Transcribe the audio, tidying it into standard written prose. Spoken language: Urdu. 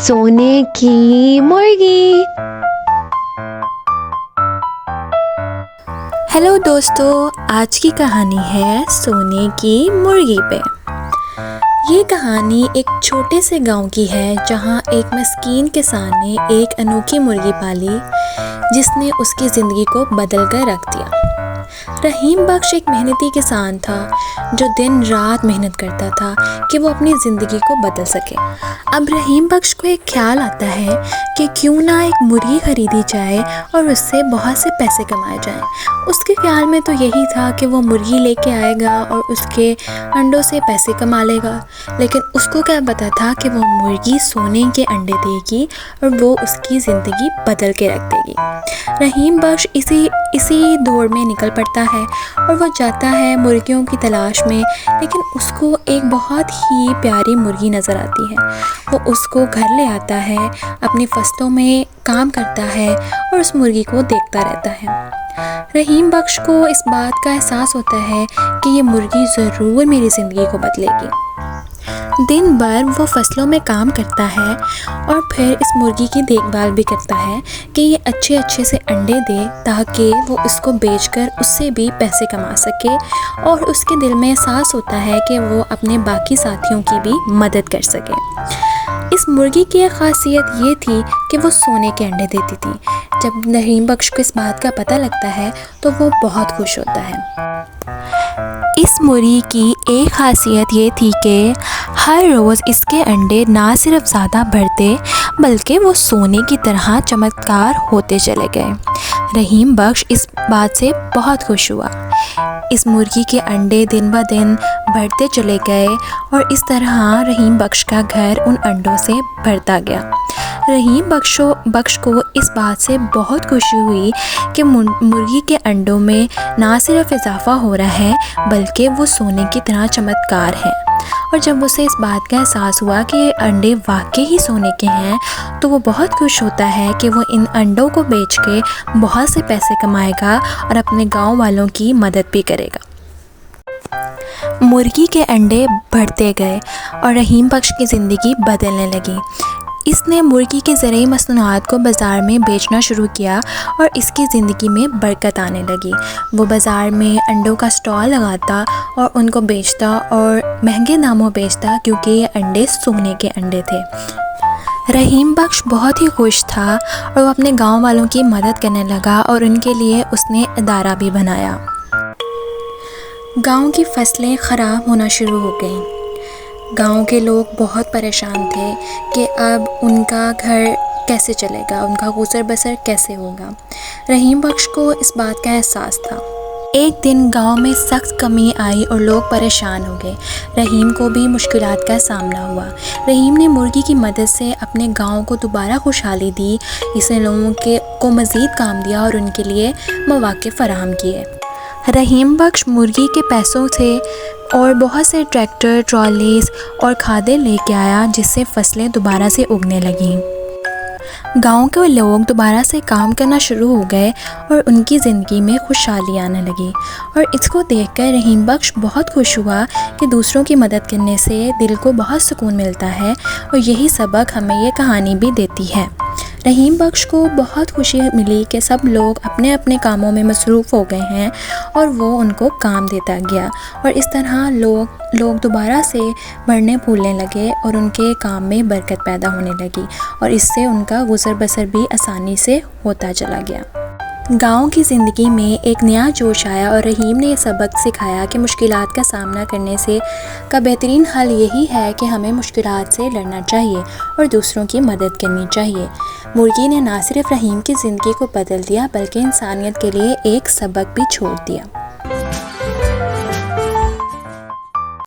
سونے کی مرغی۔ ہیلو دوستو، آج کی کہانی ہے سونے کی مرغی پہ۔ یہ کہانی ایک چھوٹے سے گاؤں کی ہے جہاں ایک مسکین کسان نے ایک انوکھی مرغی پالی جس نے اس کی زندگی کو بدل کر رکھ دیا۔ رحیم بخش ایک محنتی کسان تھا جو دن رات محنت کرتا تھا کہ وہ اپنی زندگی کو بدل سکے۔ اب رحیم بخش کو ایک خیال آتا ہے کہ کیوں نہ ایک مرغی خریدی جائے اور اس سے بہت سے پیسے کمائے جائیں۔ اس کے خیال میں تو یہی تھا کہ وہ مرغی لے کے آئے گا اور اس کے انڈوں سے پیسے کما لے گا، لیکن اس کو کیا پتا تھا کہ وہ مرغی سونے کے انڈے دے گی اور وہ اس کی زندگی بدل کے رکھ دے گی۔ رحیم بخش اسی دوڑ میں نکل پڑتا ہے اور وہ جاتا ہے مرغیوں کی تلاش میں، لیکن اس کو ایک بہت ہی پیاری مرغی نظر آتی ہے۔ وہ اس کو گھر لے آتا ہے، اپنی فصلوں میں کام کرتا ہے اور اس مرغی کو دیکھتا رہتا ہے۔ رحیم بخش کو اس بات کا احساس ہوتا ہے کہ یہ مرغی ضرور میری زندگی کو بدلے گی۔ دن بھر وہ فصلوں میں کام کرتا ہے اور پھر اس مرغی کی دیکھ بھال بھی کرتا ہے کہ یہ اچھے سے انڈے دے تاکہ وہ اس کو بیچ کر اس سے بھی پیسے کما سکے، اور اس کے دل میں احساس ہوتا ہے کہ وہ اپنے باقی ساتھیوں کی بھی مدد کر سکے۔ اس مرغی کی ایک خاصیت یہ تھی کہ وہ سونے کے انڈے دیتی تھی۔ جب رحیم بخش کو اس بات کا پتہ لگتا ہے تو وہ بہت خوش ہوتا ہے۔ اس مرغی کی ایک خاصیت یہ تھی کہ ہر روز اس کے انڈے نہ صرف زیادہ بڑھتے بلکہ وہ سونے کی طرح چمکدار ہوتے چلے گئے۔ رحیم بخش اس بات سے بہت خوش ہوا۔ اس مرغی کے انڈے دن بہ دن بڑھتے چلے گئے اور اس طرح رحیم بخش کا گھر ان انڈوں سے بھرتا گیا۔ رحیم بخش کو اس بات سے بہت خوشی ہوئی کہ مرغی کے انڈوں میں نہ صرف اضافہ ہو رہا ہے بلکہ وہ سونے کی طرح چمکدار ہیں، اور جب اسے اس بات کا احساس ہوا کہ یہ انڈے واقعی ہی سونے کے ہیں تو وہ بہت خوش ہوتا ہے کہ وہ ان انڈوں کو بیچ کے بہت سے پیسے کمائے گا اور اپنے گاؤں والوں کی مدد بھی کرے گا۔ مرغی کے انڈے بڑھتے گئے اور رحیم بخش کی زندگی بدلنے لگی۔ اس نے مرغی کی زرعی مصنوعات کو بازار میں بیچنا شروع کیا اور اس کی زندگی میں برکت آنے لگی۔ وہ بازار میں انڈوں کا اسٹال لگاتا اور ان کو بیچتا اور مہنگے داموں بیچتا کیونکہ یہ انڈے سونے کے انڈے تھے۔ رحیم بخش بہت ہی خوش تھا اور وہ اپنے گاؤں والوں کی مدد کرنے لگا اور ان کے لیے اس نے ادارہ بھی بنایا۔ گاؤں کی فصلیں خراب ہونا شروع ہو گئیں۔ گاؤں کے لوگ بہت پریشان تھے کہ اب ان کا گھر کیسے چلے گا، ان کا گزر بسر کیسے ہوگا۔ رحیم بخش کو اس بات کا احساس تھا۔ ایک دن گاؤں میں سخت کمی آئی اور لوگ پریشان ہو گئے۔ رحیم کو بھی مشکلات کا سامنا ہوا۔ رحیم نے مرغی کی مدد سے اپنے گاؤں کو دوبارہ خوشحالی دی، اس نے لوگوں کو مزید کام دیا اور ان کے لیے مواقع فراہم کیے۔ رحیم بخش مرغی کے پیسوں سے اور بہت سے ٹریکٹر، ٹرالیز اور کھادیں لے کے آیا جس سے فصلیں دوبارہ سے اگنے لگیں۔ گاؤں کے لوگ دوبارہ سے کام کرنا شروع ہو گئے اور ان کی زندگی میں خوشحالی آنے لگی، اور اس کو دیکھ کر رحیم بخش بہت خوش ہوا کہ دوسروں کی مدد کرنے سے دل کو بہت سکون ملتا ہے، اور یہی سبق ہمیں یہ کہانی بھی دیتی ہے۔ رحیم بخش کو بہت خوشی ملی کہ سب لوگ اپنے اپنے کاموں میں مصروف ہو گئے ہیں اور وہ ان کو کام دیتا گیا، اور اس طرح لوگ دوبارہ سے بڑھنے پھولنے لگے اور ان کے کام میں برکت پیدا ہونے لگی، اور اس سے ان کا گزر بسر بھی آسانی سے ہوتا چلا گیا۔ گاؤں کی زندگی میں ایک نیا جوش آیا اور رحیم نے یہ سبق سکھایا کہ مشکلات کا سامنا کرنے کا بہترین حل یہی ہے کہ ہمیں مشکلات سے لڑنا چاہیے اور دوسروں کی مدد کرنی چاہیے۔ مرغی نے نہ صرف رحیم کی زندگی کو بدل دیا بلکہ انسانیت کے لیے ایک سبق بھی چھوڑ دیا۔